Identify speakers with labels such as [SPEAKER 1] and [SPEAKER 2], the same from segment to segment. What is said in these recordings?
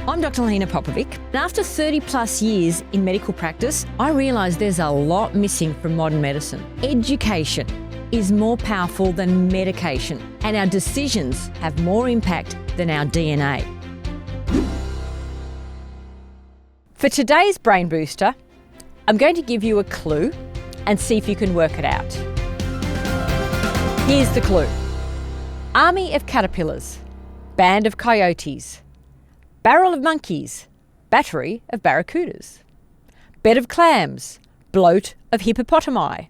[SPEAKER 1] I'm Dr. Lena Popovic, and after 30 plus years in medical practice, I realised there's a lot missing from modern medicine. Education is more powerful than medication, and our decisions have more impact than our DNA. For today's Brain Booster, I'm going to give you a clue and see if you can work it out. Here's the clue. Army of caterpillars, band of coyotes, barrel of monkeys, battery of barracudas, bed of clams, bloat of hippopotami,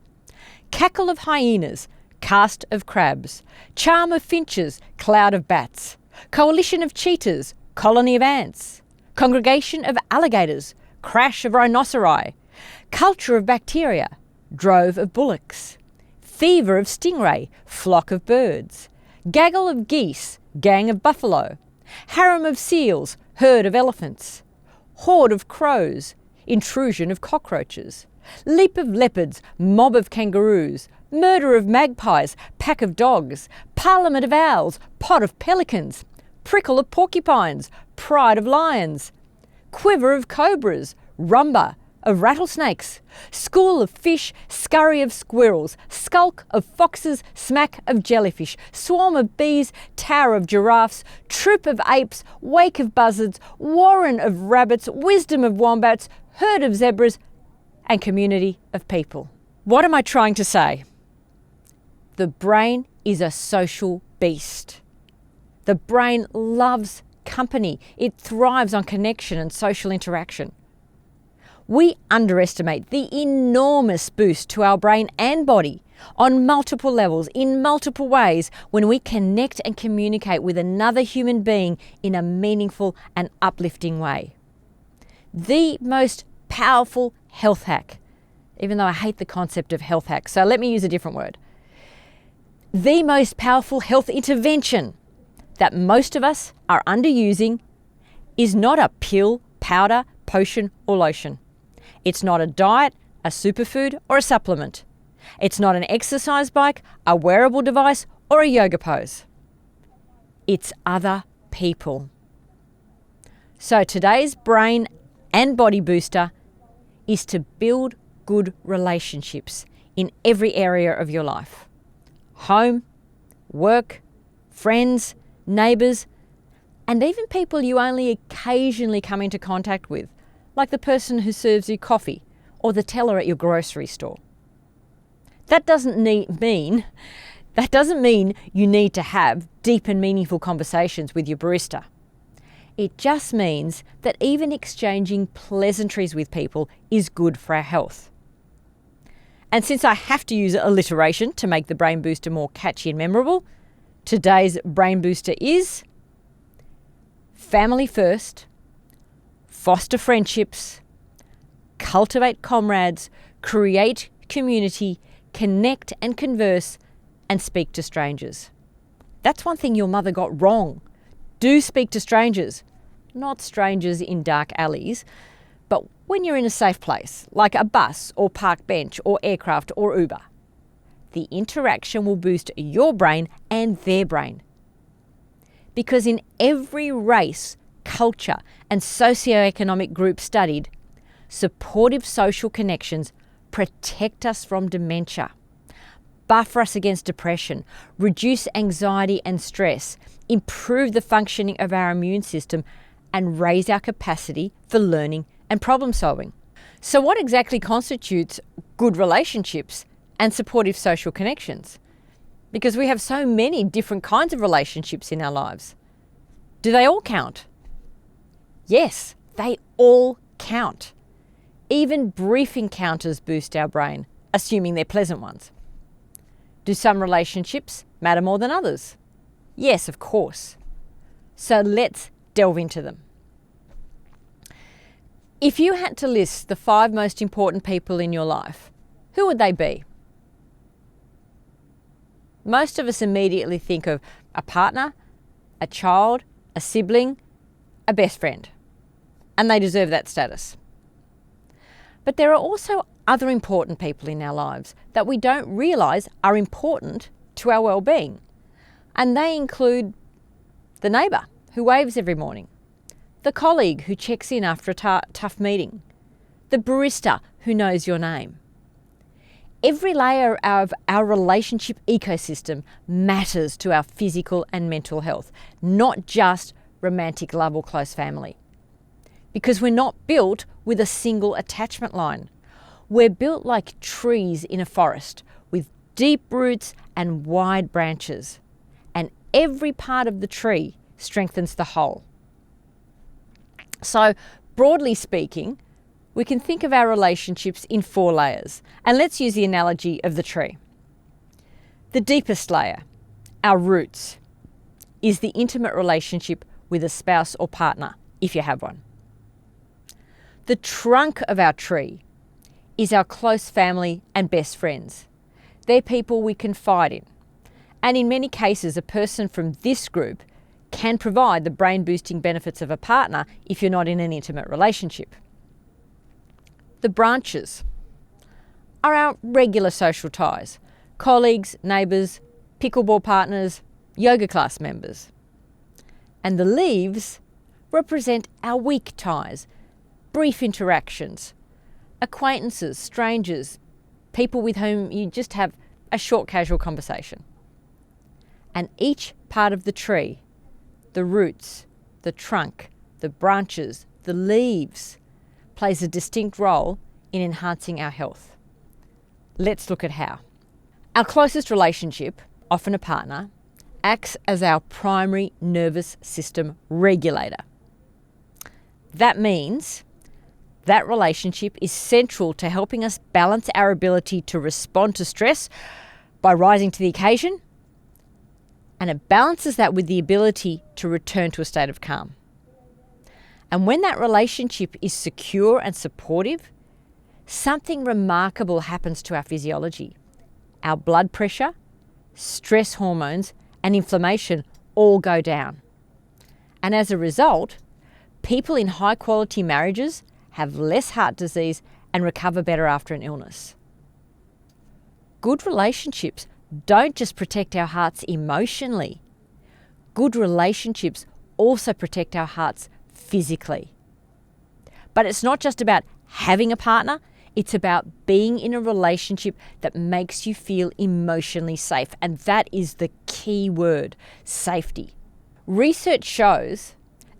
[SPEAKER 1] cackle of hyenas, cast of crabs, charm of finches, cloud of bats, coalition of cheetahs, colony of ants, congregation of alligators, crash of rhinoceri, culture of bacteria, drove of bullocks, fever of stingray, flock of birds, gaggle of geese, gang of buffalo, harem of seals, herd of elephants, horde of crows, intrusion of cockroaches, leap of leopards, mob of kangaroos, murder of magpies, pack of dogs, parliament of owls, pod of pelicans, prickle of porcupines, pride of lions, quiver of cobras, rumba of rattlesnakes, school of fish, scurry of squirrels, skulk of foxes, smack of jellyfish, swarm of bees, tower of giraffes, troop of apes, wake of buzzards, warren of rabbits, wisdom of wombats, herd of zebras, and community of people. What am I trying to say? The brain is a social beast. The brain loves company. It thrives on connection and social interaction. We underestimate the enormous boost to our brain and body on multiple levels, in multiple ways, when we connect and communicate with another human being in a meaningful and uplifting way. The most powerful health hack, even though I hate the concept of health hack, so let me use a different word. The most powerful health intervention that most of us are underusing is not a pill, powder, potion, or lotion. It's not a diet, a superfood, or a supplement. It's not an exercise bike, a wearable device, or a yoga pose. It's other people. So today's brain and body booster is to build good relationships in every area of your life. Home, work, friends, neighbours, and even people you only occasionally come into contact with, like the person who serves you coffee or the teller at your grocery store. That doesn't mean you need to have deep and meaningful conversations with your barista. It just means that even exchanging pleasantries with people is good for our health. And since I have to use alliteration to make the Brain Booster more catchy and memorable, today's Brain Booster is family first, foster friendships, cultivate comrades, create community, connect and converse, and speak to strangers. That's one thing your mother got wrong. Do speak to strangers, not strangers in dark alleys, but when you're in a safe place, like a bus or park bench or aircraft or Uber. The interaction will boost your brain and their brain. Because in every race, culture, and socioeconomic group studied, supportive social connections protect us from dementia, buffer us against depression, reduce anxiety and stress, improve the functioning of our immune system, and raise our capacity for learning and problem solving. So what exactly constitutes good relationships and supportive social connections? Because we have so many different kinds of relationships in our lives. Do they all count? Yes, they all count. Even brief encounters boost our brain, assuming they're pleasant ones. Do some relationships matter more than others? Yes, of course. So let's delve into them. If you had to list the 5 most important people in your life, who would they be? Most of us immediately think of a partner, a child, a sibling, a best friend, and they deserve that status. But there are also other important people in our lives that we don't realise are important to our well-being, and they include the neighbour who waves every morning, the colleague who checks in after a tough meeting, the barista who knows your name. Every layer of our relationship ecosystem matters to our physical and mental health, not just romantic love or close family. Because we're not built with a single attachment line. We're built like trees in a forest with deep roots and wide branches. And every part of the tree strengthens the whole. So, broadly speaking, we can think of our relationships in 4 layers. And let's use the analogy of the tree. The deepest layer, our roots, is the intimate relationship with a spouse or partner, if you have one. The trunk of our tree is our close family and best friends. They're people we confide in. And in many cases, a person from this group can provide the brain-boosting benefits of a partner if you're not in an intimate relationship. The branches are our regular social ties, colleagues, neighbours, pickleball partners, yoga class members. And the leaves represent our weak ties, brief interactions, acquaintances, strangers, people with whom you just have a short casual conversation. And each part of the tree, the roots, the trunk, the branches, the leaves, plays a distinct role in enhancing our health. Let's look at how. Our closest relationship, often a partner, acts as our primary nervous system regulator. That means that relationship is central to helping us balance our ability to respond to stress by rising to the occasion, and it balances that with the ability to return to a state of calm. And when that relationship is secure and supportive, something remarkable happens to our physiology. Our blood pressure, stress hormones, and inflammation all go down. And as a result, people in high-quality marriages have less heart disease and recover better after an illness. Good relationships don't just protect our hearts emotionally. Good relationships also protect our hearts physically. But it's not just about having a partner, it's about being in a relationship that makes you feel emotionally safe. And that is the key word, safety. Research shows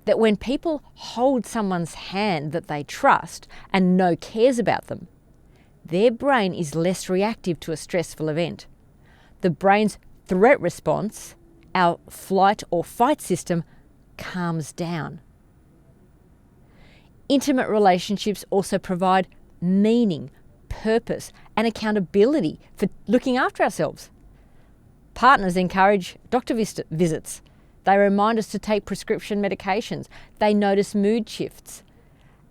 [SPEAKER 1] that when people hold someone's hand that they trust and know cares about them, their brain is less reactive to a stressful event. The brain's threat response, our flight or fight system, calms down. Intimate relationships also provide meaning, purpose, and accountability for looking after ourselves. Partners encourage doctor visits. They remind us to take prescription medications. They notice mood shifts.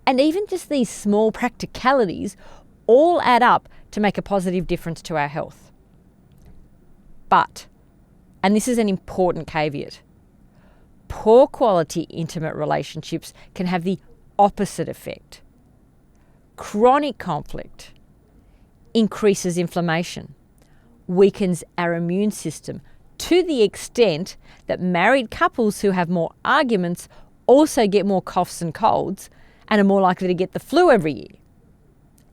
[SPEAKER 1] And even just these small practicalities all add up to make a positive difference to our health. But, and this is an important caveat, poor quality intimate relationships can have the opposite effect. Chronic conflict increases inflammation, weakens our immune system, to the extent that married couples who have more arguments also get more coughs and colds and are more likely to get the flu every year.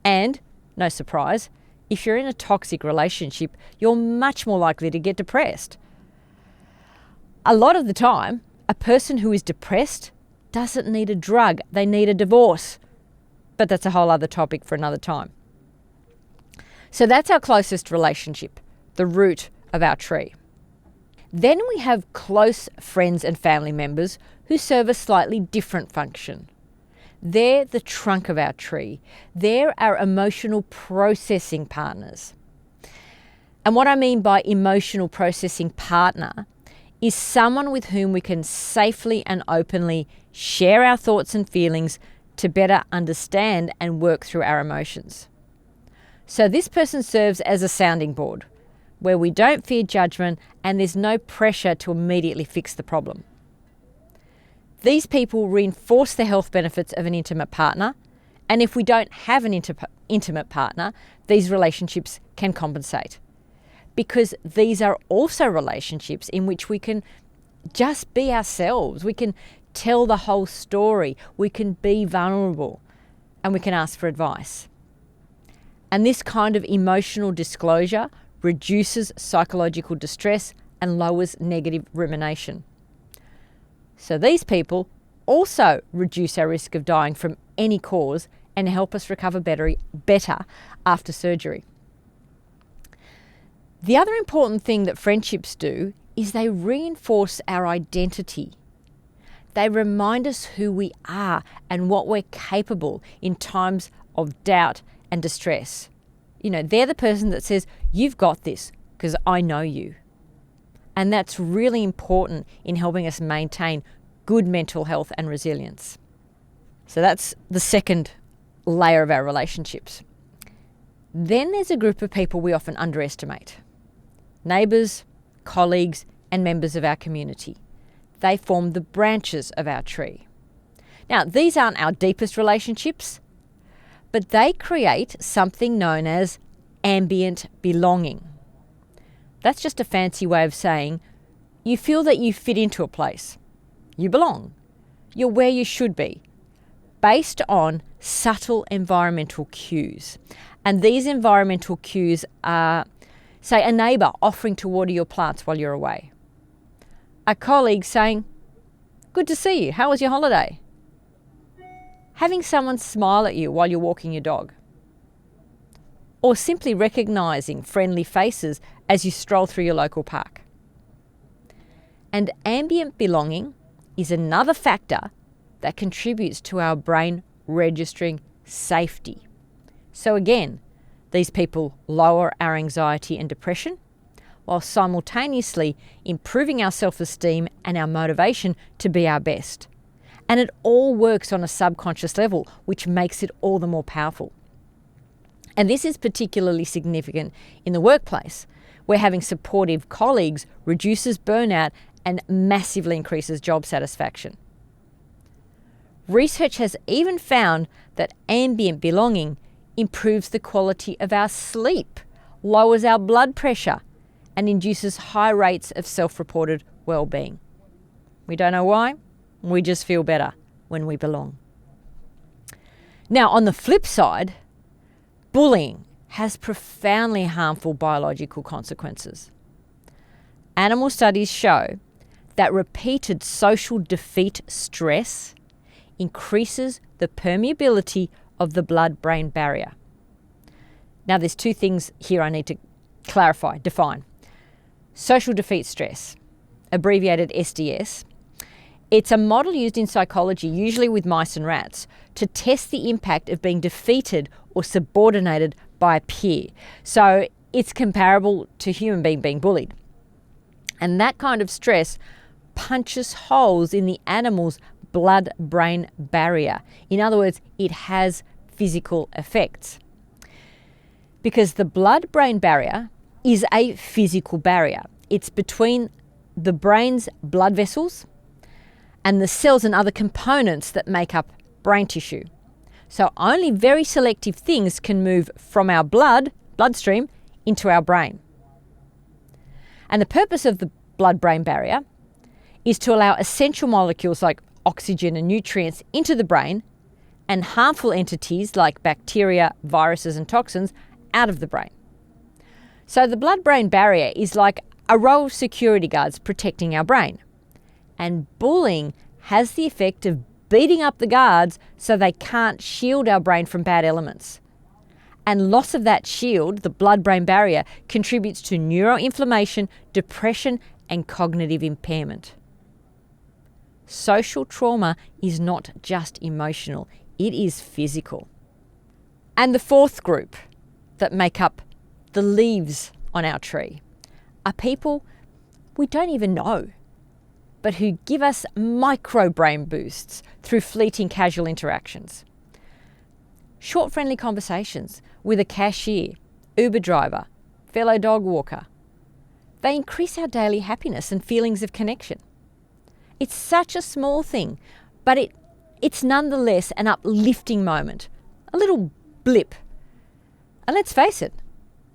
[SPEAKER 1] And, no surprise, if you're in a toxic relationship, you're much more likely to get depressed. A lot of the time, a person who is depressed doesn't need a drug, they need a divorce. But that's a whole other topic for another time. So that's our closest relationship, the root of our tree. Then we have close friends and family members who serve a slightly different function. They're the trunk of our tree. They're our emotional processing partners. And what I mean by emotional processing partner is someone with whom we can safely and openly share our thoughts and feelings to better understand and work through our emotions. So this person serves as a sounding board, where we don't fear judgment and there's no pressure to immediately fix the problem. These people reinforce the health benefits of an intimate partner, and if we don't have an intimate partner, these relationships can compensate. Because these are also relationships in which we can just be ourselves. We can tell the whole story. We can be vulnerable and we can ask for advice. And this kind of emotional disclosure reduces psychological distress and lowers negative rumination. So these people also reduce our risk of dying from any cause and help us recover better after surgery. The other important thing that friendships do is they reinforce our identity. They remind us who we are and what we're capable in times of doubt and distress. They're the person that says, you've got this because I know you. And that's really important in helping us maintain good mental health and resilience. So that's the second layer of our relationships. Then there's a group of people we often underestimate. Neighbours, colleagues, and members of our community. They form the branches of our tree. Now, these aren't our deepest relationships, but they create something known as ambient belonging. That's just a fancy way of saying you feel that you fit into a place. You belong. You're where you should be, based on subtle environmental cues. And these environmental cues are, say, a neighbour offering to water your plants while you're away. A colleague saying, good to see you, how was your holiday? Having someone smile at you while you're walking your dog. Or simply recognising friendly faces as you stroll through your local park. And ambient belonging is another factor that contributes to our brain registering safety. So again, these people lower our anxiety and depression, while simultaneously improving our self-esteem and our motivation to be our best. And it all works on a subconscious level, which makes it all the more powerful. And this is particularly significant in the workplace, where having supportive colleagues reduces burnout and massively increases job satisfaction. Research has even found that ambient belonging improves the quality of our sleep, lowers our blood pressure, and induces high rates of self-reported well-being. We don't know why, we just feel better when we belong. Now, on the flip side, bullying has profoundly harmful biological consequences. Animal studies show that repeated social defeat stress increases the permeability of the blood-brain barrier. Now, there's two things here I need to define. Social defeat stress, abbreviated SDS. It's a model used in psychology, usually with mice and rats, to test the impact of being defeated or subordinated by a peer. So it's comparable to a human being bullied. And that kind of stress punches holes in the animal's blood-brain barrier. In other words, it has physical effects. Because the blood-brain barrier is a physical barrier. It's between the brain's blood vessels and the cells and other components that make up brain tissue. So only very selective things can move from our bloodstream into our brain. And the purpose of the blood-brain barrier is to allow essential molecules like oxygen and nutrients into the brain and harmful entities like bacteria, viruses and toxins out of the brain. So the blood-brain barrier is like a row of security guards protecting our brain. And bullying has the effect of beating up the guards so they can't shield our brain from bad elements. And loss of that shield, the blood-brain barrier, contributes to neuroinflammation, depression, and cognitive impairment. Social trauma is not just emotional, it is physical. And the fourth group that make up the leaves on our tree are people we don't even know, but who give us micro brain boosts through fleeting casual interactions. Short friendly conversations with a cashier, Uber driver, fellow dog walker. They increase our daily happiness and feelings of connection. It's such a small thing, but it's nonetheless an uplifting moment, a little blip. And let's face it,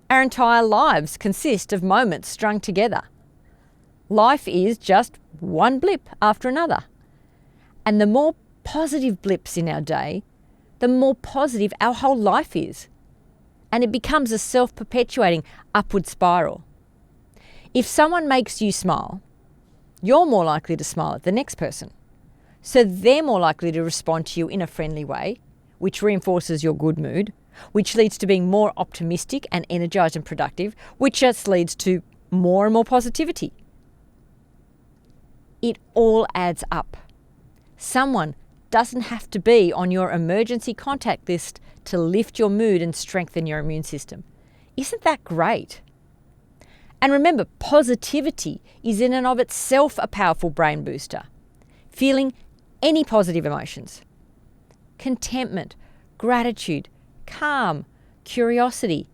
[SPEAKER 1] our entire lives consist of moments strung together. Life is just one blip after another. And the more positive blips in our day, the more positive our whole life is. And it becomes a self-perpetuating upward spiral. If someone makes you smile, you're more likely to smile at the next person. So they're more likely to respond to you in a friendly way, which reinforces your good mood, which leads to being more optimistic and energized and productive, which just leads to more and more positivity. It all adds up. Someone doesn't have to be on your emergency contact list to lift your mood and strengthen your immune system. Isn't that great? And remember, positivity is in and of itself a powerful brain booster. Feeling any positive emotions. Contentment, gratitude, calm, curiosity.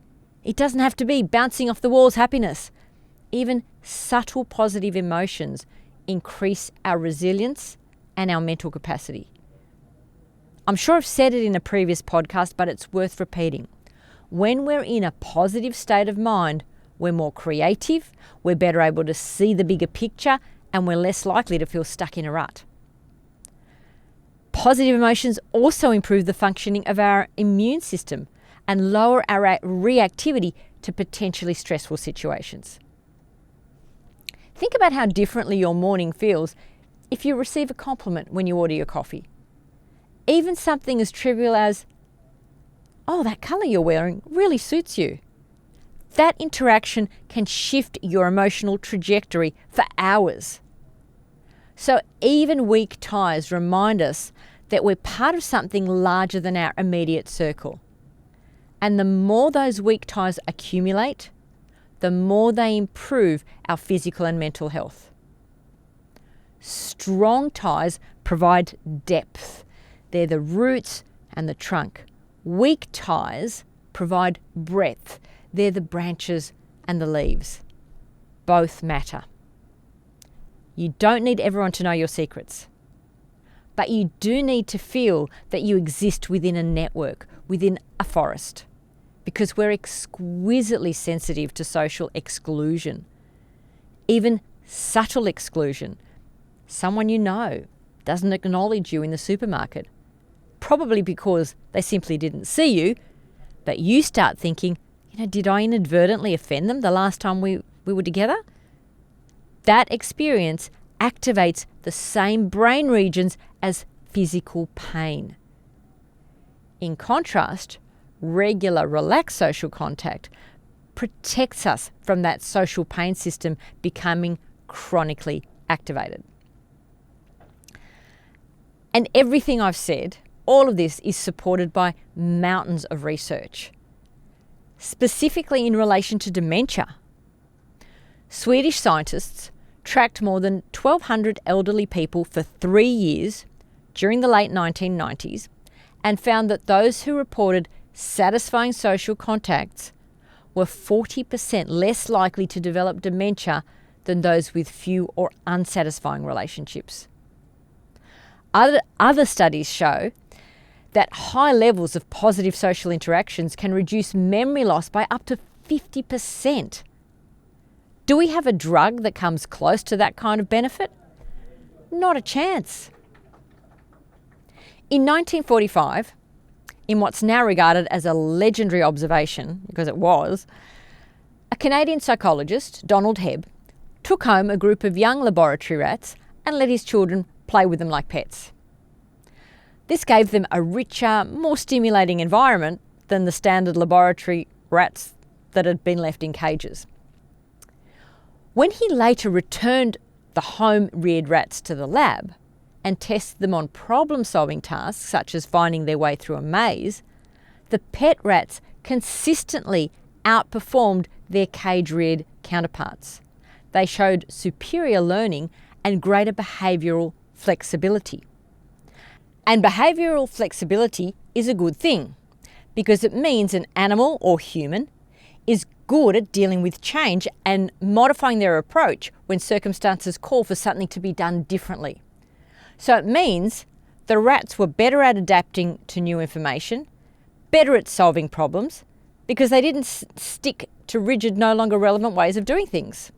[SPEAKER 1] It doesn't have to be bouncing off the walls happiness. Even subtle positive emotions increase our resilience and our mental capacity. I'm sure I've said it in a previous podcast, but it's worth repeating. When we're in a positive state of mind, we're more creative, we're better able to see the bigger picture, and we're less likely to feel stuck in a rut. Positive emotions also improve the functioning of our immune system and lower our reactivity to potentially stressful situations. Think about how differently your morning feels if you receive a compliment when you order your coffee. Even something as trivial as, "Oh, that colour you're wearing really suits you." That interaction can shift your emotional trajectory for hours. So even weak ties remind us that we're part of something larger than our immediate circle. And the more those weak ties accumulate, the more they improve our physical and mental health. Strong ties provide depth. They're the roots and the trunk. Weak ties provide breadth. They're the branches and the leaves. Both matter. You don't need everyone to know your secrets, but you do need to feel that you exist within a network, within a forest, because we're exquisitely sensitive to social exclusion, even subtle exclusion. Someone you know doesn't acknowledge you in the supermarket, probably because they simply didn't see you, but you start thinking, did I inadvertently offend them the last time we were together? That experience activates the same brain regions as physical pain. In contrast, regular, relaxed social contact protects us from that social pain system becoming chronically activated. And everything I've said, all of this is supported by mountains of research, specifically in relation to dementia. Swedish scientists tracked more than 1,200 elderly people for 3 years during the late 1990s and found that those who reported satisfying social contacts were 40% less likely to develop dementia than those with few or unsatisfying relationships. Other studies show that high levels of positive social interactions can reduce memory loss by up to 50%. Do we have a drug that comes close to that kind of benefit? Not a chance. In 1945, in what's now regarded as a legendary observation, because it was, a Canadian psychologist, Donald Hebb, took home a group of young laboratory rats and let his children play with them like pets. This gave them a richer, more stimulating environment than the standard laboratory rats that had been left in cages. When he later returned the home-reared rats to the lab and tested them on problem-solving tasks such as finding their way through a maze, the pet rats consistently outperformed their cage-reared counterparts. They showed superior learning and greater behavioural flexibility. And behavioural flexibility is a good thing because it means an animal or human is good at dealing with change and modifying their approach when circumstances call for something to be done differently. So it means the rats were better at adapting to new information, better at solving problems, because they didn't stick to rigid, no longer relevant ways of doing things.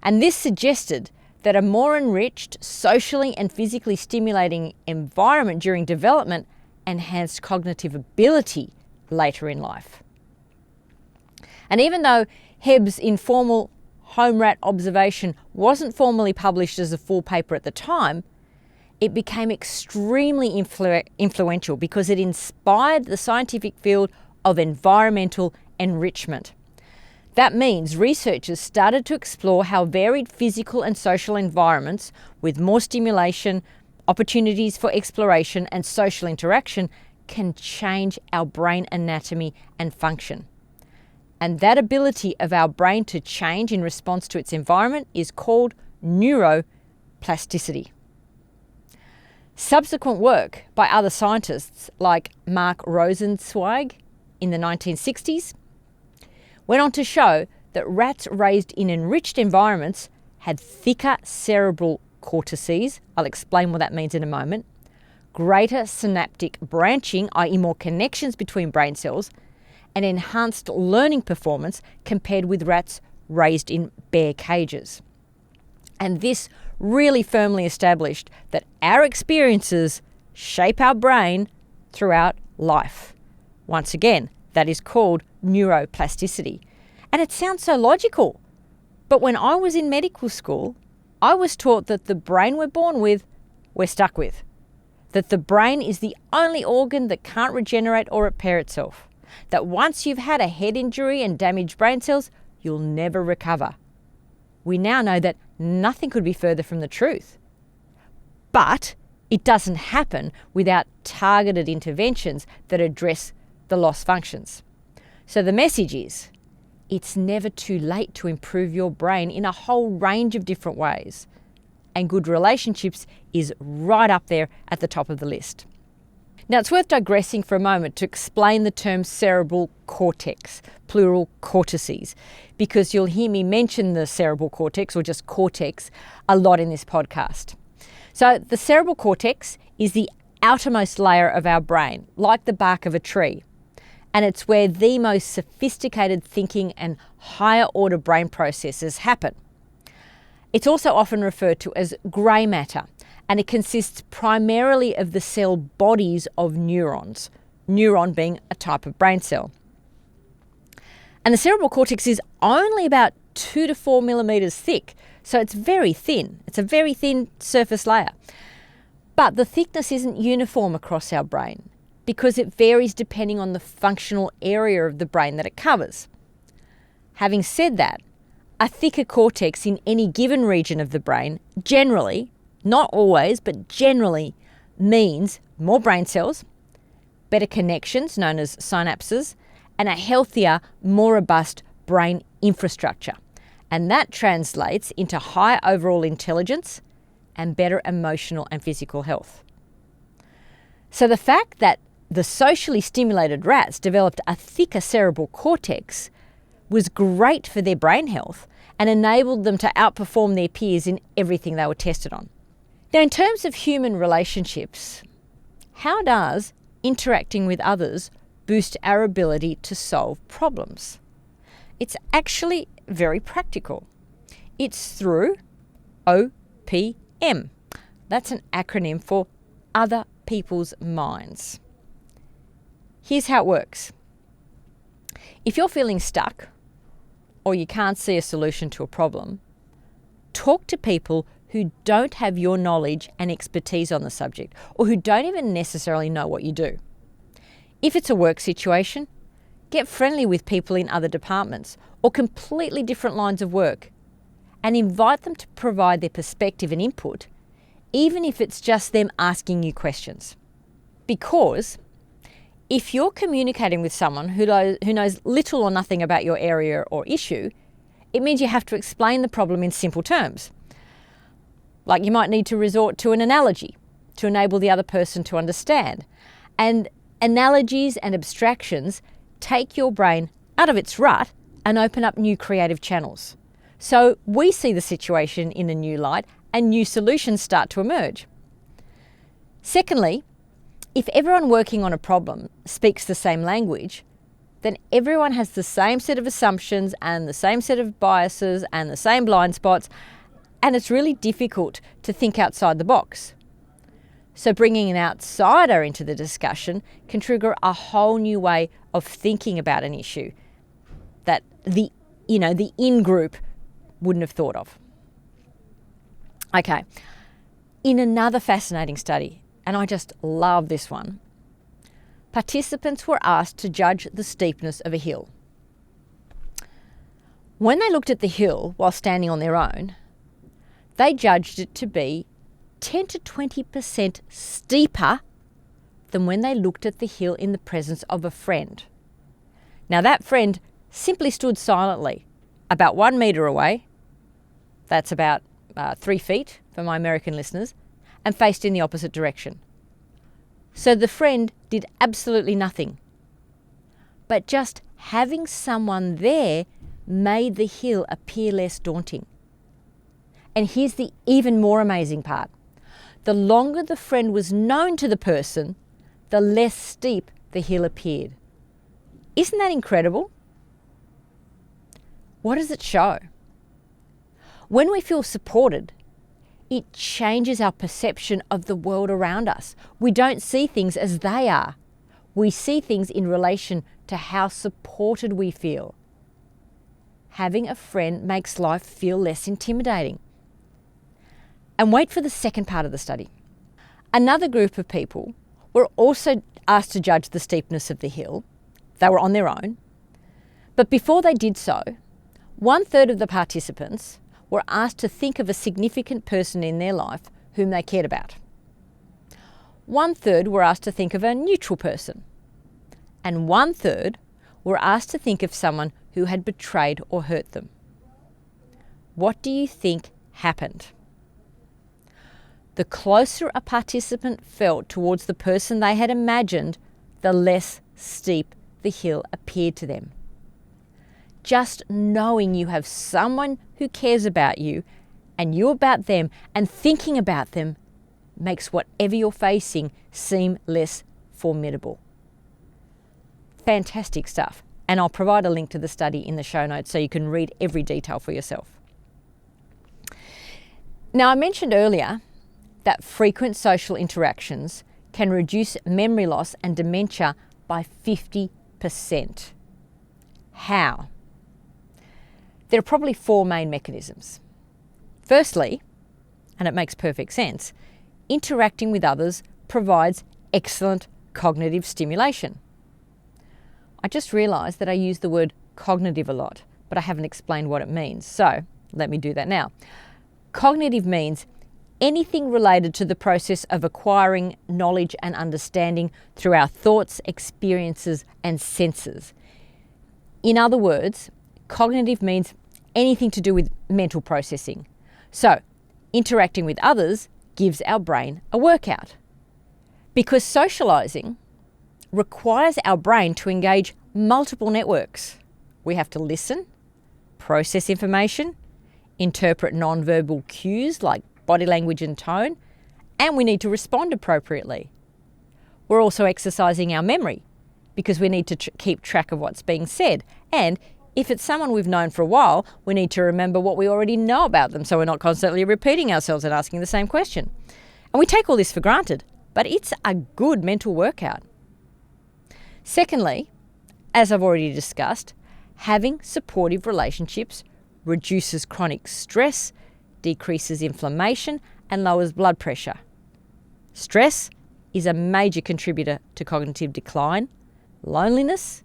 [SPEAKER 1] And this suggested that a more enriched, socially and physically stimulating environment during development enhanced cognitive ability later in life. And even though Hebb's informal home rat observation wasn't formally published as a full paper at the time, it became extremely influential because it inspired the scientific field of environmental enrichment. That means researchers started to explore how varied physical and social environments with more stimulation, opportunities for exploration and social interaction can change our brain anatomy and function. And that ability of our brain to change in response to its environment is called neuroplasticity. Subsequent work by other scientists like Mark Rosenzweig in the 1960s went on to show that rats raised in enriched environments had thicker cerebral cortices, I'll explain what that means in a moment, greater synaptic branching, i.e. more connections between brain cells, and enhanced learning performance compared with rats raised in bare cages. And this really firmly established that our experiences shape our brain throughout life. Once again, that is called neuroplasticity. And it sounds so logical. But when I was in medical school, I was taught that the brain we're born with, we're stuck with. That the brain is the only organ that can't regenerate or repair itself. That once you've had a head injury and damaged brain cells, you'll never recover. We now know that nothing could be further from the truth. But it doesn't happen without targeted interventions that address the lost functions. So the message is, it's never too late to improve your brain in a whole range of different ways. And good relationships is right up there at the top of the list. Now, it's worth digressing for a moment to explain the term cerebral cortex, plural cortices, because you'll hear me mention the cerebral cortex, or just cortex, a lot in this podcast. So the cerebral cortex is the outermost layer of our brain, like the bark of a tree. And it's where the most sophisticated thinking and higher order brain processes happen. It's also often referred to as grey matter, and it consists primarily of the cell bodies of neurons, neuron being a type of brain cell. And the cerebral cortex is only about 2 to 4 millimeters thick, so it's very thin. It's a very thin surface layer. But the thickness isn't uniform across our brain because it varies depending on the functional area of the brain that it covers. Having said that, a thicker cortex in any given region of the brain generally, not always, but generally means more brain cells, better connections known as synapses, and a healthier, more robust brain infrastructure. And that translates into higher overall intelligence and better emotional and physical health. So the fact that the socially stimulated rats developed a thicker cerebral cortex was great for their brain health and enabled them to outperform their peers in everything they were tested on. Now, in terms of human relationships, how does interacting with others boost our ability to solve problems? It's actually very practical. It's through OPM. That's an acronym for other people's minds. Here's how it works. If you're feeling stuck or you can't see a solution to a problem, talk to people who don't have your knowledge and expertise on the subject, or who don't even necessarily know what you do. If it's a work situation, get friendly with people in other departments or completely different lines of work and invite them to provide their perspective and input, even if it's just them asking you questions. Because if you're communicating with someone who knows little or nothing about your area or issue, it means you have to explain the problem in simple terms. Like you might need to resort to an analogy to enable the other person to understand. And analogies and abstractions take your brain out of its rut and open up new creative channels. So we see the situation in a new light and new solutions start to emerge. Secondly, if everyone working on a problem speaks the same language, then everyone has the same set of assumptions and the same set of biases and the same blind spots, And it's really difficult to think outside the box. So bringing an outsider into the discussion can trigger a whole new way of thinking about an issue that the in-group wouldn't have thought of. Okay, in another fascinating study, and I just love this one, participants were asked to judge the steepness of a hill. When they looked at the hill while standing on their own, they judged it to be 10 to 20% steeper than when they looked at the hill in the presence of a friend. Now that friend simply stood silently about 1 metre away, that's about 3 feet for my American listeners, and faced in the opposite direction. So the friend did absolutely nothing. But just having someone there made the hill appear less daunting. And here's the even more amazing part. The longer the friend was known to the person, the less steep the hill appeared. Isn't that incredible? What does it show? When we feel supported, it changes our perception of the world around us. We don't see things as they are. We see things in relation to how supported we feel. Having a friend makes life feel less intimidating. And wait for the second part of the study. Another group of people were also asked to judge the steepness of the hill. They were on their own. But before they did so, 1/3 of the participants were asked to think of a significant person in their life whom they cared about. 1/3 were asked to think of a neutral person. And 1/3 were asked to think of someone who had betrayed or hurt them. What do you think happened? The closer a participant felt towards the person they had imagined, the less steep the hill appeared to them. Just knowing you have someone who cares about you and you about them and thinking about them makes whatever you're facing seem less formidable. Fantastic stuff. And I'll provide a link to the study in the show notes so you can read every detail for yourself. Now, I mentioned earlier that frequent social interactions can reduce memory loss and dementia by 50%. How? There are probably 4 main mechanisms. Firstly, and it makes perfect sense, interacting with others provides excellent cognitive stimulation. I just realised that I use the word cognitive a lot, but I haven't explained what it means. So let me do that now. Cognitive means anything related to the process of acquiring knowledge and understanding through our thoughts, experiences, and senses. In other words, cognitive means anything to do with mental processing. So, interacting with others gives our brain a workout. Because socialising requires our brain to engage multiple networks. We have to listen, process information, interpret non-verbal cues like body language and tone, and we need to respond appropriately. We're also exercising our memory because we need to keep track of what's being said. And if it's someone we've known for a while, we need to remember what we already know about them so we're not constantly repeating ourselves and asking the same question. And we take all this for granted, but it's a good mental workout. Secondly, as I've already discussed, having supportive relationships reduces chronic stress, decreases inflammation, and lowers blood pressure. Stress is a major contributor to cognitive decline. Loneliness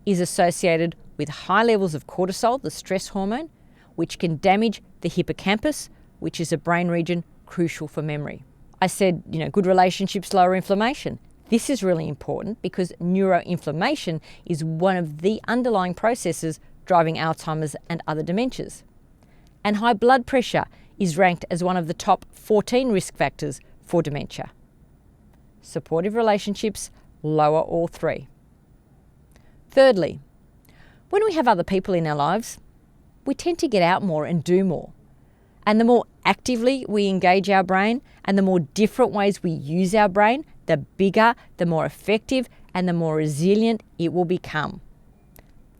[SPEAKER 1] is associated with high levels of cortisol, the stress hormone, which can damage the hippocampus, which is a brain region crucial for memory. I said, good relationships lower inflammation. This is really important because neuroinflammation is one of the underlying processes driving Alzheimer's and other dementias. And high blood pressure is ranked as one of the top 14 risk factors for dementia. Supportive relationships lower all 3. Thirdly, when we have other people in our lives, we tend to get out more and do more. And the more actively we engage our brain and the more different ways we use our brain, the bigger, the more effective, and the more resilient it will become.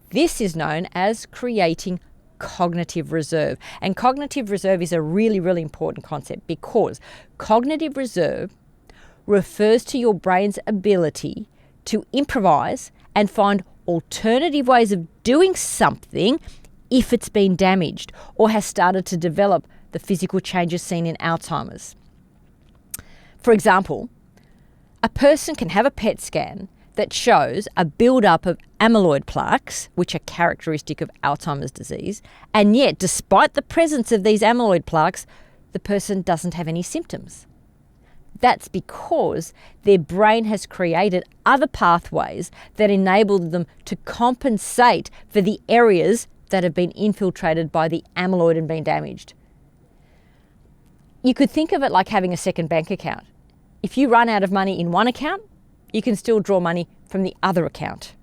[SPEAKER 1] This is known as creating cognitive reserve. And cognitive reserve is a really, really important concept because cognitive reserve refers to your brain's ability to improvise and find alternative ways of doing something if it's been damaged or has started to develop the physical changes seen in Alzheimer's. For example, a person can have a PET scan that shows a build-up of amyloid plaques, which are characteristic of Alzheimer's disease, and yet, despite the presence of these amyloid plaques, the person doesn't have any symptoms. That's because their brain has created other pathways that enable them to compensate for the areas that have been infiltrated by the amyloid and been damaged. You could think of it like having a second bank account. If you run out of money in one account, you can still draw money from the other account.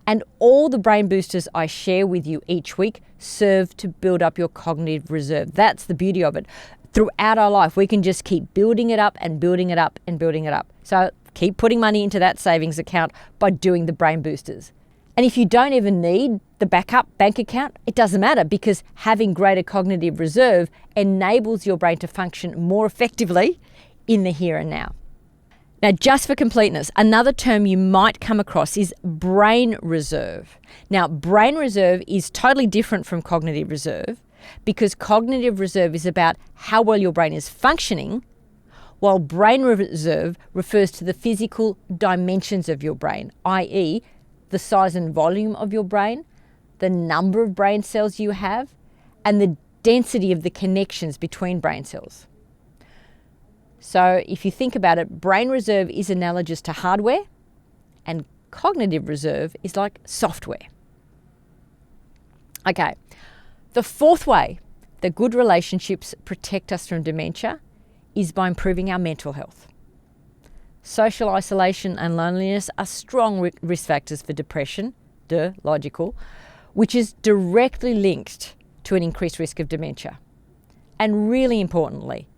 [SPEAKER 1] And all the brain boosters I share with you each week serve to build up your cognitive reserve. That's the beauty of it. Throughout our life, we can just keep building it up and building it up and building it up. So keep putting money into that savings account by doing the brain boosters. And if you don't even need the backup bank account, it doesn't matter because having greater cognitive reserve enables your brain to function more effectively in the here and now. Now, just for completeness, another term you might come across is brain reserve. Now, brain reserve is totally different from cognitive reserve because cognitive reserve is about how well your brain is functioning, while brain reserve refers to the physical dimensions of your brain, i.e., the size and volume of your brain, the number of brain cells you have, and the density of the connections between brain cells. So if you think about it, brain reserve is analogous to hardware and cognitive reserve is like software. Okay, the fourth way that good relationships protect us from dementia is by improving our mental health. Social isolation and loneliness are strong risk factors for depression, logical, which is directly linked to an increased risk of dementia. And really importantly,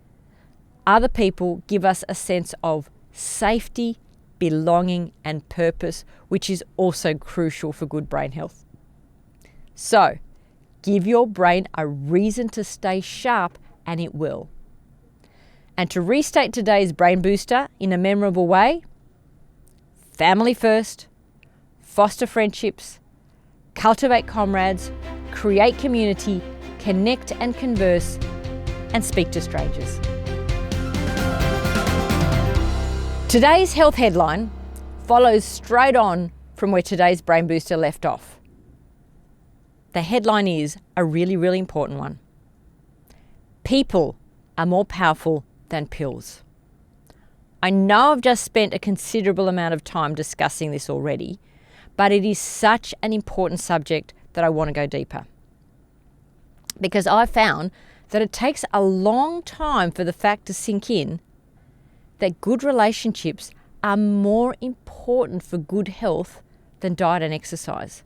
[SPEAKER 1] other people give us a sense of safety, belonging, and purpose, which is also crucial for good brain health. So, give your brain a reason to stay sharp, and it will. And to restate today's brain booster in a memorable way, family first, foster friendships, cultivate comrades, create community, connect and converse, and speak to strangers. Today's health headline follows straight on from where today's brain booster left off. The headline is a really, really important one. People are more powerful than pills. I know I've just spent a considerable amount of time discussing this already, but it is such an important subject that I want to go deeper. Because I found that it takes a long time for the fact to sink in that good relationships are more important for good health than diet and exercise.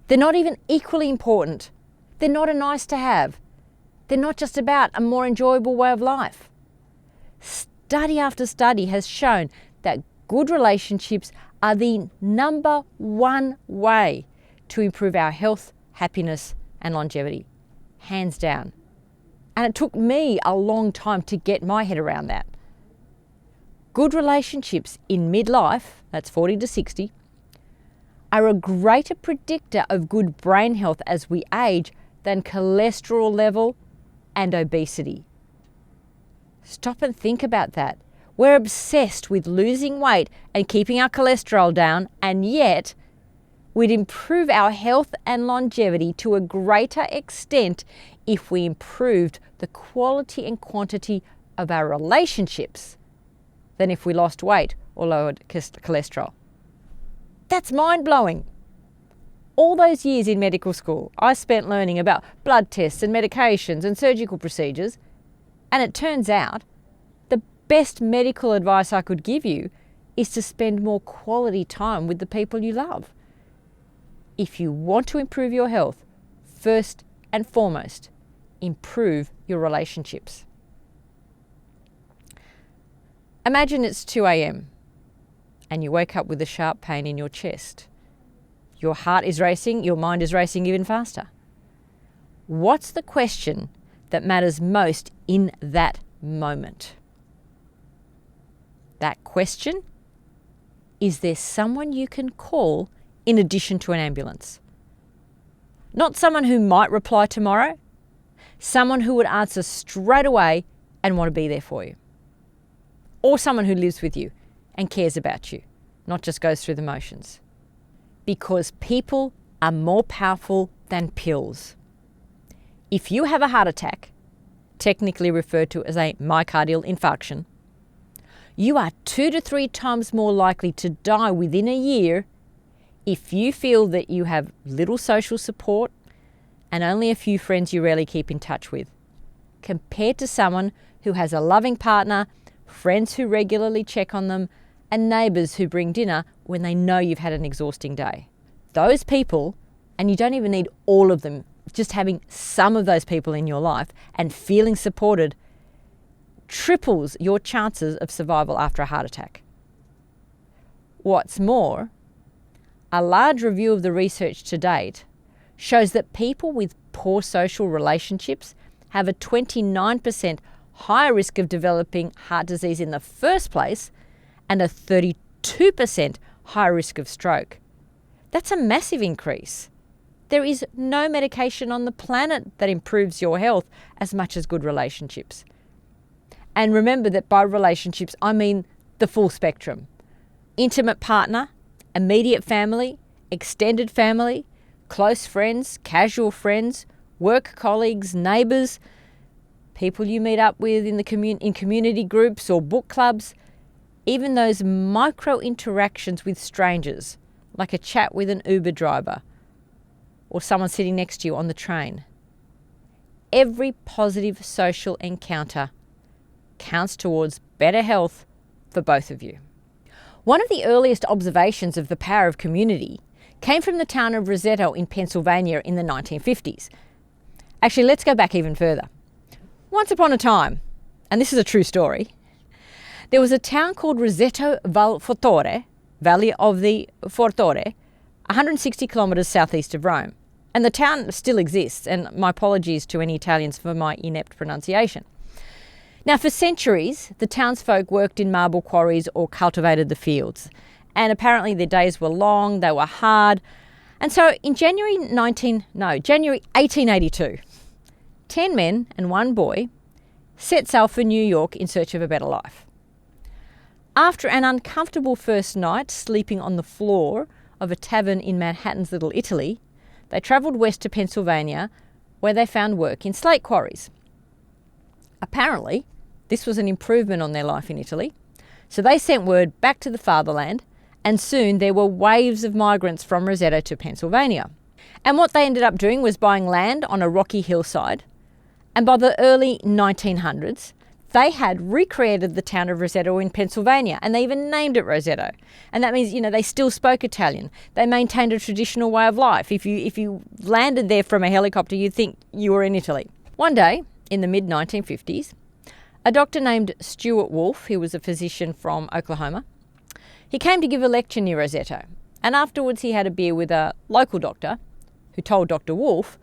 [SPEAKER 1] They're not even equally important. They're not a nice to have. They're not just about a more enjoyable way of life. Study after study has shown that good relationships are the number one way to improve our health, happiness, and longevity. Hands down. And it took me a long time to get my head around that. Good relationships in midlife, that's 40 to 60, are a greater predictor of good brain health as we age than cholesterol level and obesity. Stop and think about that. We're obsessed with losing weight and keeping our cholesterol down, and yet we'd improve our health and longevity to a greater extent if we improved the quality and quantity of our relationships than if we lost weight or lowered cholesterol. That's mind-blowing. All those years in medical school, I spent learning about blood tests and medications and surgical procedures, and it turns out the best medical advice I could give you is to spend more quality time with the people you love. If you want to improve your health, first and foremost, improve your relationships. Imagine it's 2 a.m. and you wake up with a sharp pain in your chest. Your heart is racing, your mind is racing even faster. What's the question that matters most in that moment? That question: is there someone you can call in addition to an ambulance? Not someone who might reply tomorrow, someone who would answer straight away and want to be there for you. Or someone who lives with you and cares about you, not just goes through the motions. Because people are more powerful than pills. If you have a heart attack, technically referred to as a myocardial infarction, you are 2 to 3 times more likely to die within a year if you feel that you have little social support and only a few friends you rarely keep in touch with, compared to someone who has a loving partner, friends who regularly check on them, and neighbours who bring dinner when they know you've had an exhausting day. Those people, and you don't even need all of them, just having some of those people in your life and feeling supported triples your chances of survival after a heart attack. What's more, a large review of the research to date shows that people with poor social relationships have a 29% higher risk of developing heart disease in the first place and a 32% higher risk of stroke. That's a massive increase. There is no medication on the planet that improves your health as much as good relationships. And remember that by relationships, I mean the full spectrum. Intimate partner, immediate family, extended family, close friends, casual friends, work colleagues, neighbours, people you meet up with in community groups or book clubs, even those micro interactions with strangers, like a chat with an Uber driver or someone sitting next to you on the train. Every positive social encounter counts towards better health for both of you. One of the earliest observations of the power of community came from the town of Roseto in Pennsylvania in the 1950s. Actually, let's go back even further. Once upon a time, and this is a true story, there was a town called Roseto Val Fortore, Valley of the Fortore, 160 kilometres southeast of Rome. And the town still exists, and my apologies to any Italians for my inept pronunciation. Now, for centuries, the townsfolk worked in marble quarries or cultivated the fields. And apparently their days were long, they were hard. And so in January 1882, 10 men and 1 boy set sail for New York in search of a better life. After an uncomfortable first night sleeping on the floor of a tavern in Manhattan's Little Italy, they travelled west to Pennsylvania, where they found work in slate quarries. Apparently, this was an improvement on their life in Italy, so they sent word back to the fatherland, and soon there were waves of migrants from Roseto to Pennsylvania. And what they ended up doing was buying land on a rocky hillside, and by the early 1900s, they had recreated the town of Roseto in Pennsylvania, and they even named it Roseto. And that means, they still spoke Italian. They maintained a traditional way of life. If you landed there from a helicopter, you'd think you were in Italy. One day, in the mid-1950s, a doctor named Stuart Wolfe, who was a physician from Oklahoma, he came to give a lecture near Roseto. And afterwards he had a beer with a local doctor who told Dr. Wolfe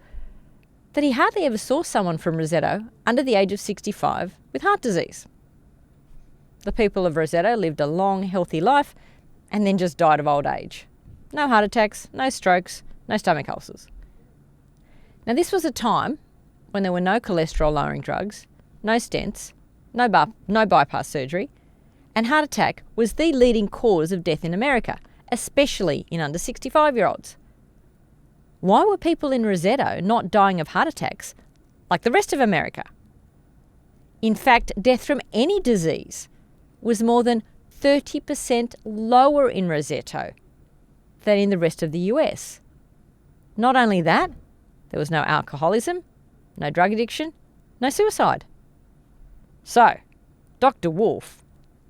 [SPEAKER 1] that he hardly ever saw someone from Roseto under the age of 65 with heart disease. The people of Roseto lived a long, healthy life and then just died of old age. No heart attacks, no strokes, no stomach ulcers. Now, this was a time when there were no cholesterol-lowering drugs, no stents, no bypass surgery, and heart attack was the leading cause of death in America, especially in under 65-year-olds. Why were people in Roseto not dying of heart attacks like the rest of America? In fact, death from any disease was more than 30% lower in Roseto than in the rest of the US. Not only that, there was no alcoholism, no drug addiction, no suicide. So, Dr. Wolfe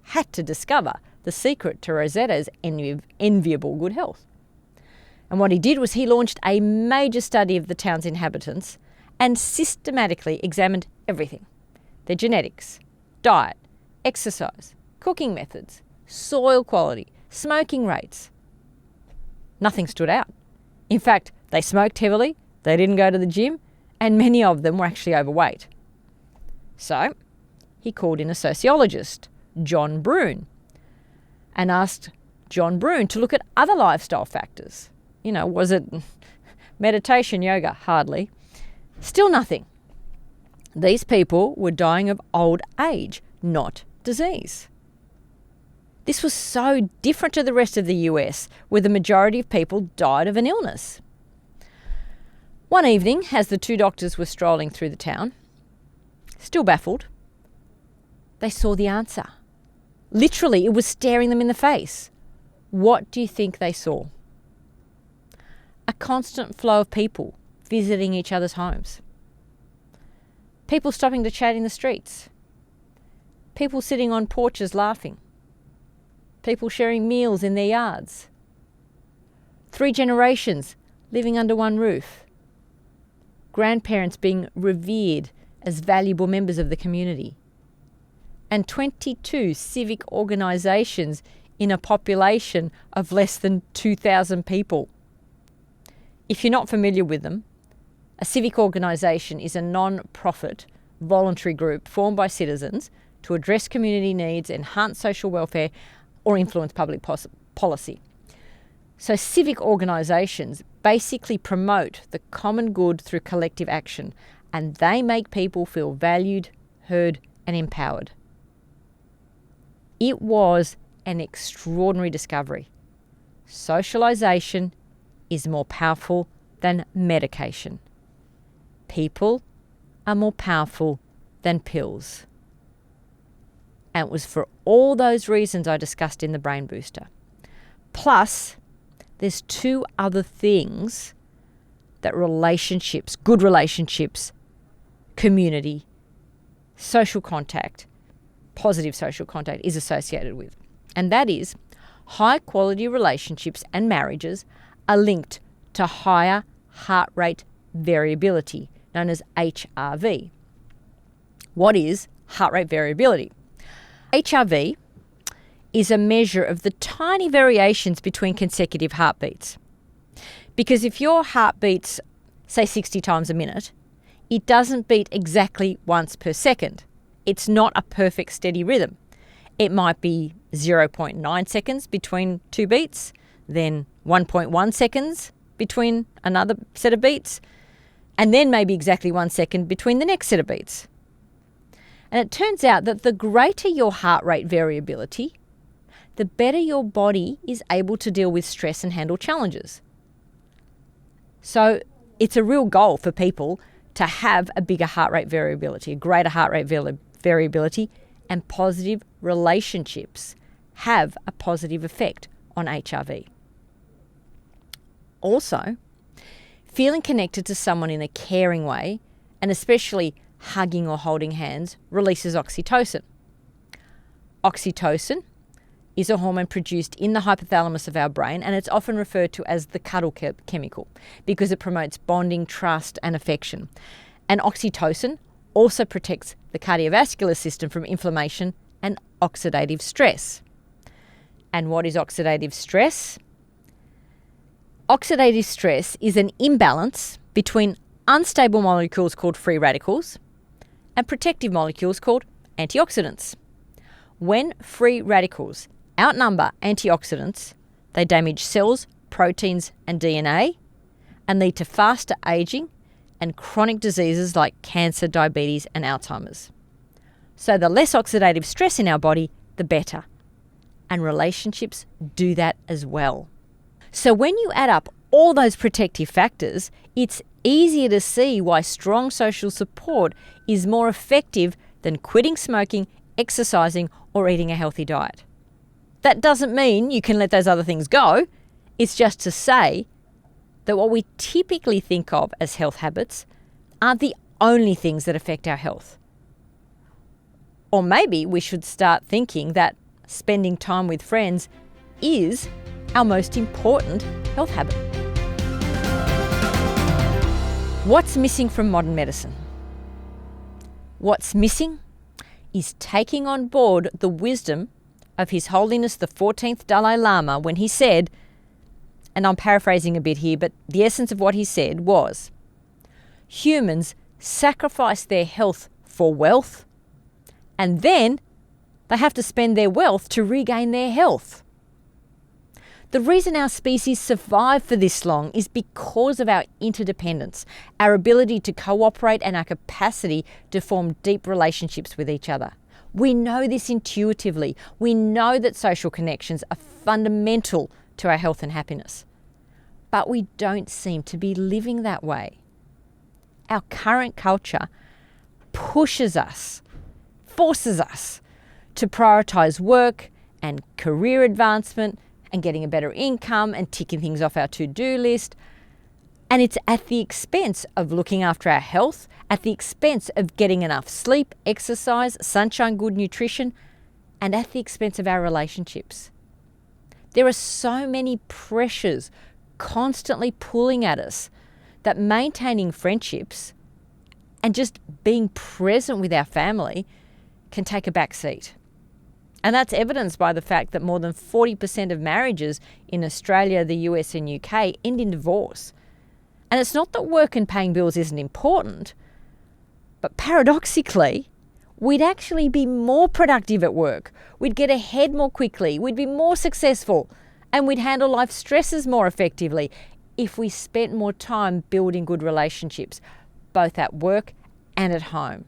[SPEAKER 1] had to discover the secret to Roseto's enviable good health. And what he did was he launched a major study of the town's inhabitants and systematically examined everything: their genetics, diet, exercise, cooking methods, soil quality, smoking rates. Nothing stood out. In fact, they smoked heavily, they didn't go to the gym, and many of them were actually overweight. So he called in a sociologist, John Brune, and asked John Brune to look at other lifestyle factors. Was it meditation, yoga? Hardly. Still nothing. These people were dying of old age, not disease. This was so different to the rest of the US, where the majority of people died of an illness. One evening, as the two doctors were strolling through the town, still baffled, they saw the answer. Literally, it was staring them in the face. What do you think they saw? A constant flow of people visiting each other's homes. People stopping to chat in the streets. People sitting on porches laughing. People sharing meals in their yards. 3 generations living under one roof. Grandparents being revered as valuable members of the community. And 22 civic organisations in a population of less than 2,000 people. If you're not familiar with them, a civic organisation is a non-profit voluntary group formed by citizens to address community needs, enhance social welfare, or influence public policy. So civic organisations basically promote the common good through collective action, and they make people feel valued, heard, and empowered. It was an extraordinary discovery. Socialisation is more powerful than medication. People are more powerful than pills. And it was for all those reasons I discussed in the Brain Booster. Plus, there's 2 other things that relationships, good relationships, community, social contact, positive social contact is associated with. And that is, high quality relationships and marriages are linked to higher heart rate variability, known as HRV. What is heart rate variability? HRV is a measure of the tiny variations between consecutive heartbeats. Because if your heart beats, say 60 times a minute, it doesn't beat exactly once per second. It's not a perfect steady rhythm. It might be 0.9 seconds between 2 beats, then 1.1 seconds between another set of beats, and then maybe exactly 1 second between the next set of beats. And it turns out that the greater your heart rate variability, the better your body is able to deal with stress and handle challenges. So it's a real goal for people to have a bigger heart rate variability, a greater heart rate variability, and positive relationships have a positive effect on HRV. Also, feeling connected to someone in a caring way, and especially hugging or holding hands, releases oxytocin. Oxytocin is a hormone produced in the hypothalamus of our brain, and it's often referred to as the cuddle chemical because it promotes bonding, trust, and affection. And oxytocin also protects the cardiovascular system from inflammation and oxidative stress. And what is oxidative stress? Oxidative stress is an imbalance between unstable molecules called free radicals and protective molecules called antioxidants. When free radicals outnumber antioxidants, they damage cells, proteins, and DNA and lead to faster aging and chronic diseases like cancer, diabetes, and Alzheimer's. So the less oxidative stress in our body, the better. And relationships do that as well. So when you add up all those protective factors, it's easier to see why strong social support is more effective than quitting smoking, exercising, or eating a healthy diet. That doesn't mean you can let those other things go. It's just to say that what we typically think of as health habits aren't the only things that affect our health. Or maybe we should start thinking that spending time with friends is our most important health habit. What's missing from modern medicine? What's missing is taking on board the wisdom of His Holiness the 14th Dalai Lama when he said, and I'm paraphrasing a bit here, but the essence of what he said was, humans sacrifice their health for wealth, and then they have to spend their wealth to regain their health. The reason our species survived for this long is because of our interdependence, our ability to cooperate, and our capacity to form deep relationships with each other. We know this intuitively. We know that social connections are fundamental to our health and happiness. But we don't seem to be living that way. Our current culture pushes us, forces us to prioritise work and career advancement and getting a better income and ticking things off our to-do list. And it's at the expense of looking after our health, at the expense of getting enough sleep, exercise, sunshine, good nutrition, and at the expense of our relationships. There are so many pressures constantly pulling at us that maintaining friendships and just being present with our family can take a back seat. And that's evidenced by the fact that more than 40% of marriages in Australia, the US and UK end in divorce. And it's not that work and paying bills isn't important, but paradoxically, we'd actually be more productive at work. We'd get ahead more quickly. We'd be more successful. And we'd handle life stresses more effectively if we spent more time building good relationships, both at work and at home.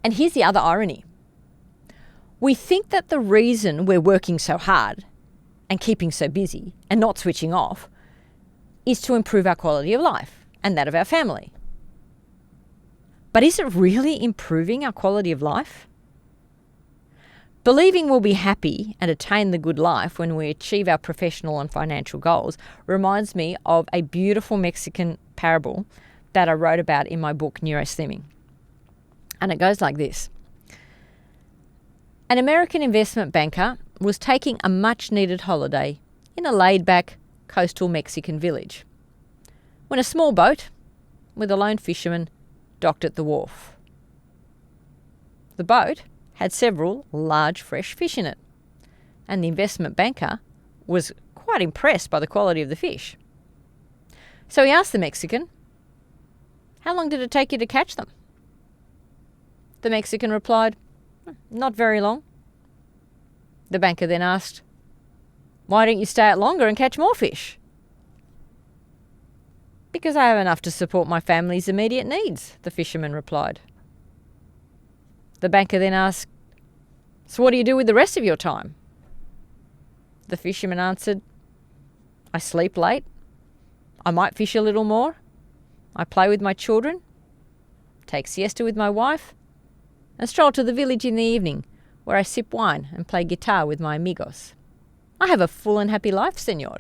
[SPEAKER 1] And here's the other irony. We think that the reason we're working so hard and keeping so busy and not switching off is to improve our quality of life and that of our family. But is it really improving our quality of life? Believing we'll be happy and attain the good life when we achieve our professional and financial goals reminds me of a beautiful Mexican parable that I wrote about in my book, Neuroslimming. And it goes like this. An American investment banker was taking a much-needed holiday in a laid-back coastal Mexican village when a small boat with a lone fisherman docked at the wharf. The boat had several large fresh fish in it, and the investment banker was quite impressed by the quality of the fish. So he asked the Mexican, "How long did it take you to catch them?" The Mexican replied, "Not very long." The banker then asked, "Why don't you stay out longer and catch more fish?" "Because I have enough to support my family's immediate needs," the fisherman replied. The banker then asked, "So what do you do with the rest of your time?" The fisherman answered, "I sleep late. I might fish a little more. I play with my children, take siesta with my wife, and stroll to the village in the evening where I sip wine and play guitar with my amigos. I have a full and happy life, senor."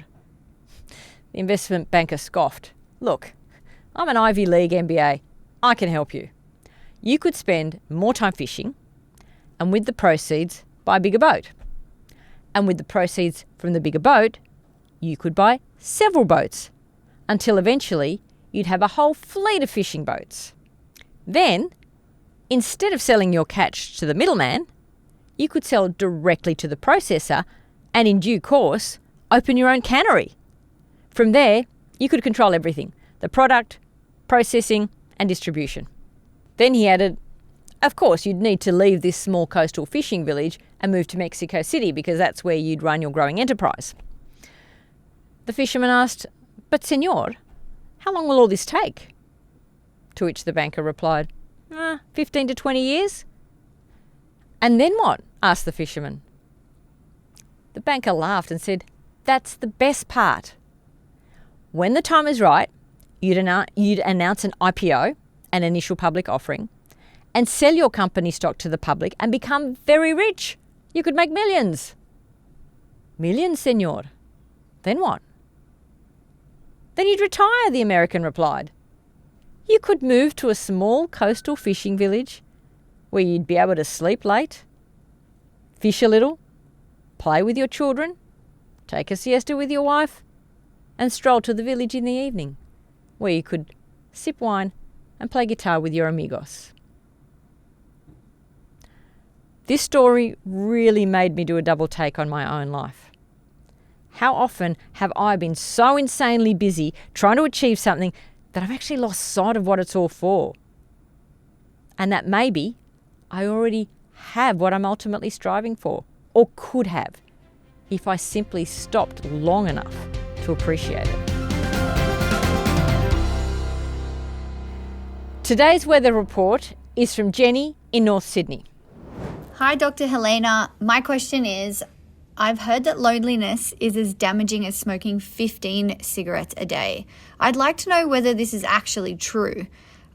[SPEAKER 1] The investment banker scoffed. "Look, I'm an Ivy League MBA. I can help you. You could spend more time fishing, and with the proceeds, buy a bigger boat. And with the proceeds from the bigger boat, you could buy several boats, until eventually you'd have a whole fleet of fishing boats. Then, instead of selling your catch to the middleman, you could sell directly to the processor and in due course open your own cannery. From there, you could control everything, the product, processing and distribution." Then he added, "Of course, you'd need to leave this small coastal fishing village and move to Mexico City because that's where you'd run your growing enterprise." The fisherman asked, "But senor, how long will all this take?" To which the banker replied, 15 to 20 years. "And then what?" asked the fisherman. The banker laughed and said, "That's the best part. When the time is right, you'd announce an IPO, an initial public offering, and sell your company stock to the public and become very rich. You could make millions." "Millions, senor. Then what?" "Then you'd retire," the American replied. "You could move to a small coastal fishing village where you'd be able to sleep late, fish a little, play with your children, take a siesta with your wife, and stroll to the village in the evening where you could sip wine and play guitar with your amigos." This story really made me do a double take on my own life. How often have I been so insanely busy trying to achieve something that I've actually lost sight of what it's all for. And that maybe I already have what I'm ultimately striving for, or could have, if I simply stopped long enough to appreciate it. Today's weather report is from Jenny in North Sydney.
[SPEAKER 2] Hi, Dr. Helena. My question is, I've heard that loneliness is as damaging as smoking 15 cigarettes a day. I'd like to know whether this is actually true.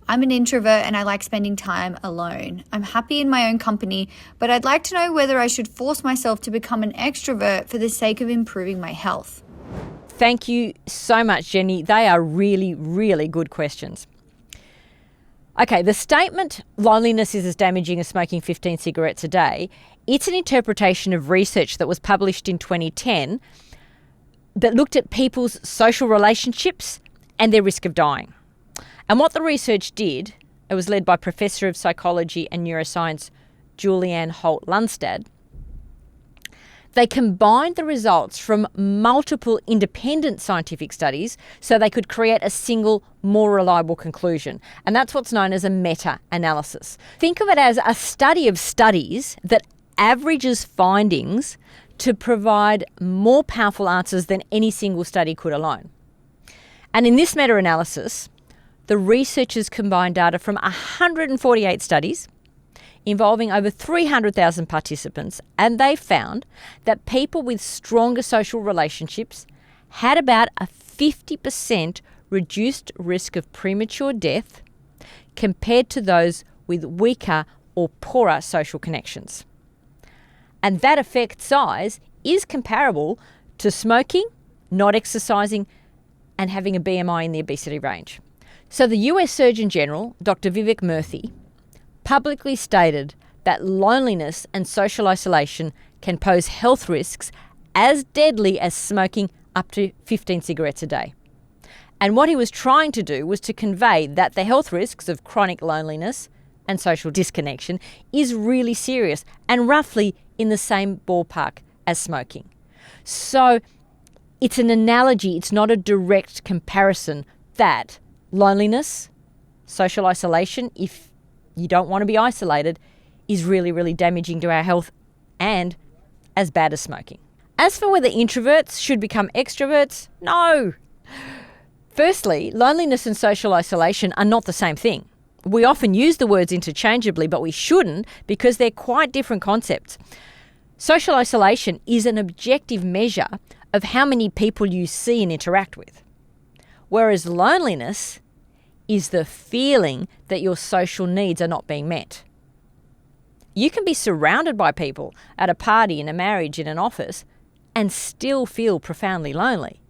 [SPEAKER 2] I'm an introvert and I like spending time alone. I'm happy in my own company, but I'd like to know whether I should force myself to become an extrovert for the sake of improving my health.
[SPEAKER 1] Thank you so much, Jenny. They are really, really good questions. Okay, the statement, loneliness is as damaging as smoking 15 cigarettes a day, it's an interpretation of research that was published in 2010 that looked at people's social relationships and their risk of dying. And what the research did, it was led by Professor of Psychology and Neuroscience Julianne Holt-Lunstad. They combined the results from multiple independent scientific studies so they could create a single, more reliable conclusion. And that's what's known as a meta-analysis. Think of it as a study of studies that averages findings to provide more powerful answers than any single study could alone. And in this meta-analysis, the researchers combined data from 148 studies involving over 300,000 participants, and they found that people with stronger social relationships had about a 50% reduced risk of premature death compared to those with weaker or poorer social connections. And that effect size is comparable to smoking, not exercising, and having a BMI in the obesity range. So the US Surgeon General, Dr. Vivek Murthy, publicly stated that loneliness and social isolation can pose health risks as deadly as smoking up to 15 cigarettes a day. And what he was trying to do was to convey that the health risks of chronic loneliness and social disconnection is really serious and roughly in the same ballpark as smoking. So it's an analogy, it's not a direct comparison that loneliness, social isolation, if you don't want to be isolated, is really, really damaging to our health and as bad as smoking. As for whether introverts should become extroverts, no. Firstly, loneliness and social isolation are not the same thing. We often use the words interchangeably, but we shouldn't because they're quite different concepts. Social isolation is an objective measure of how many people you see and interact with, whereas loneliness is the feeling that your social needs are not being met. You can be surrounded by people at a party, in a marriage, in an office, and still feel profoundly lonely.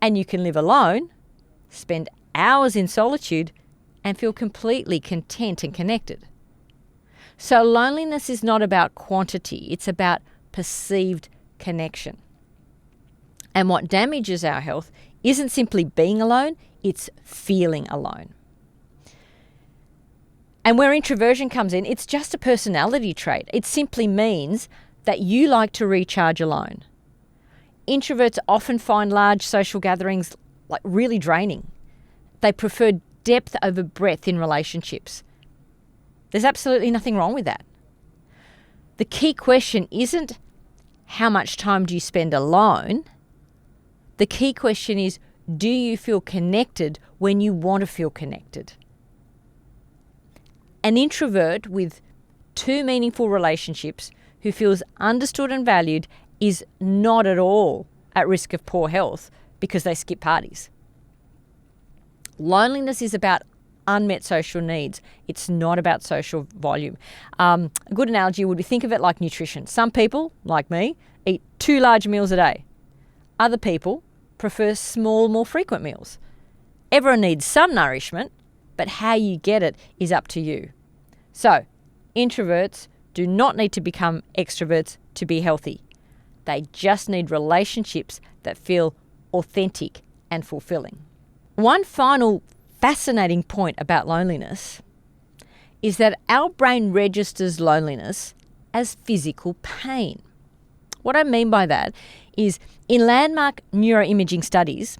[SPEAKER 1] And you can live alone, spend hours in solitude, and feel completely content and connected. So loneliness is not about quantity, it's about perceived connection. And what damages our health isn't simply being alone, it's feeling alone. And where introversion comes in, it's just a personality trait. It simply means that you like to recharge alone. Introverts often find large social gatherings really draining. They prefer depth over breadth in relationships. There's absolutely nothing wrong with that. The key question isn't how much time do you spend alone? The key question is, do you feel connected when you want to feel connected? An introvert with 2 meaningful relationships who feels understood and valued is not at all at risk of poor health because they skip parties. Loneliness is about unmet social needs. It's not about social volume. A good analogy would be, think of it like nutrition. Some people, like me, eat 2 large meals a day. Other people prefer small, more frequent meals. Everyone needs some nourishment, but how you get it is up to you. So, introverts do not need to become extroverts to be healthy. They just need relationships that feel authentic and fulfilling. One final fascinating point about loneliness is that our brain registers loneliness as physical pain. What I mean by that is, in landmark neuroimaging studies,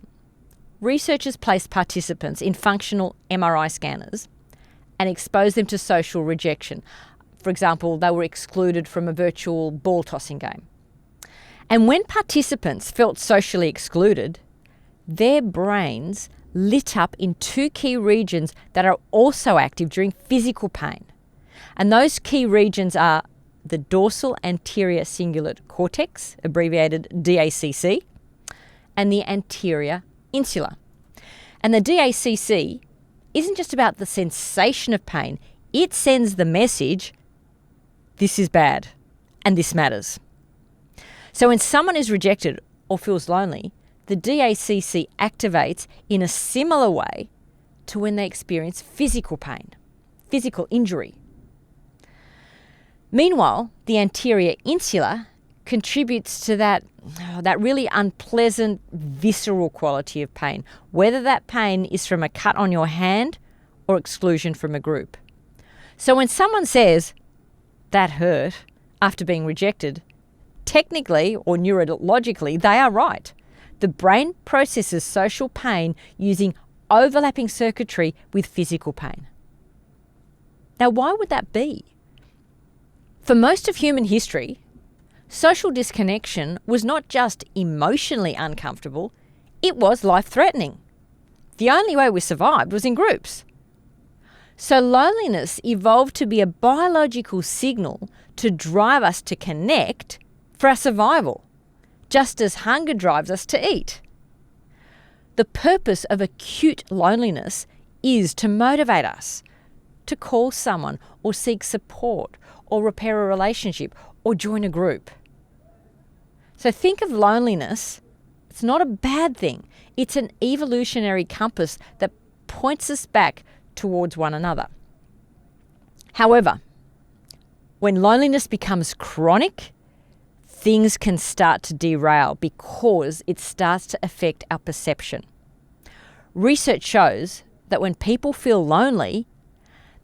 [SPEAKER 1] researchers placed participants in functional MRI scanners and exposed them to social rejection. For example, they were excluded from a virtual ball tossing game. And when participants felt socially excluded, their brains lit up in two key regions that are also active during physical pain. And those key regions are the dorsal anterior cingulate cortex, abbreviated DACC, and the anterior insula. And the DACC isn't just about the sensation of pain, it sends the message, this is bad and this matters. So when someone is rejected or feels lonely, the DACC activates in a similar way to when they experience physical pain, physical injury. Meanwhile, the anterior insula contributes to that really unpleasant, visceral quality of pain, whether that pain is from a cut on your hand or exclusion from a group. So when someone says, that hurt, after being rejected, technically or neurologically, they are right. The brain processes social pain using overlapping circuitry with physical pain. Now, why would that be? For most of human history, social disconnection was not just emotionally uncomfortable, it was life-threatening. The only way we survived was in groups. So loneliness evolved to be a biological signal to drive us to connect for our survival, just as hunger drives us to eat. The purpose of acute loneliness is to motivate us to call someone or seek support or repair a relationship or join a group. So think of loneliness, it's not a bad thing. It's an evolutionary compass that points us back towards one another. However, when loneliness becomes chronic, things can start to derail because it starts to affect our perception. Research shows that when people feel lonely,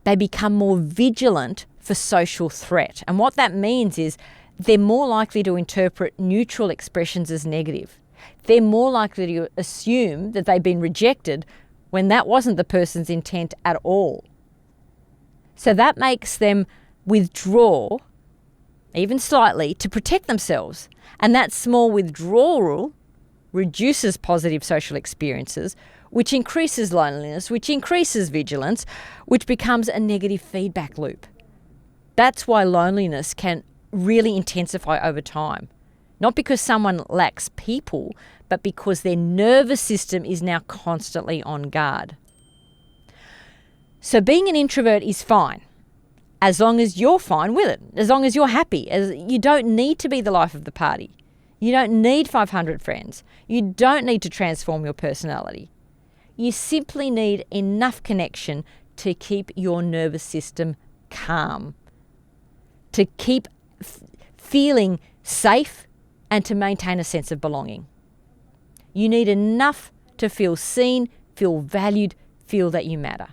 [SPEAKER 1] they become more vigilant for social threat. And what that means is they're more likely to interpret neutral expressions as negative. They're more likely to assume that they've been rejected when that wasn't the person's intent at all. So that makes them withdraw, even slightly, to protect themselves. And that small withdrawal reduces positive social experiences, which increases loneliness, which increases vigilance, which becomes a negative feedback loop. That's why loneliness can really intensify over time. Not because someone lacks people, but because their nervous system is now constantly on guard. So being an introvert is fine, as long as you're fine with it, as long as you're happy. As you don't need to be the life of the party. You don't need 500 friends. You don't need to transform your personality. You simply need enough connection to keep your nervous system calm, to keep feeling safe and to maintain a sense of belonging. You need enough to feel seen, feel valued, feel that you matter.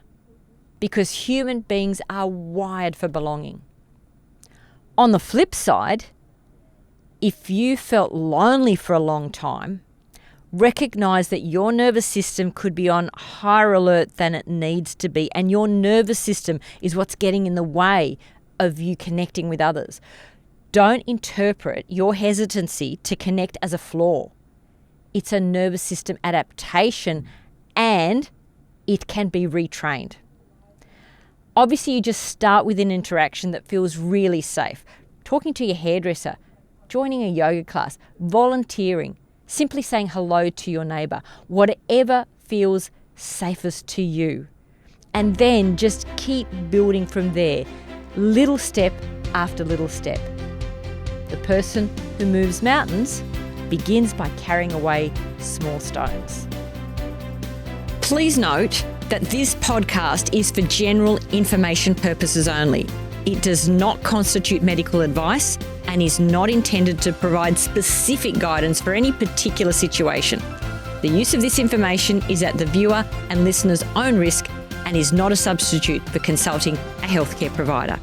[SPEAKER 1] Because human beings are wired for belonging. On the flip side, if you felt lonely for a long time, recognize that your nervous system could be on higher alert than it needs to be, and your nervous system is what's getting in the way of you connecting with others. Don't interpret your hesitancy to connect as a flaw. It's a nervous system adaptation and it can be retrained. Obviously, you just start with an interaction that feels really safe. Talking to your hairdresser, joining a yoga class, volunteering, simply saying hello to your neighbour, whatever feels safest to you. And then just keep building from there, little step after little step. The person who moves mountains begins by carrying away small stones. Please note that this podcast is for general information purposes only. It does not constitute medical advice and is not intended to provide specific guidance for any particular situation. The use of this information is at the viewer and listener's own risk and is not a substitute for consulting a healthcare provider.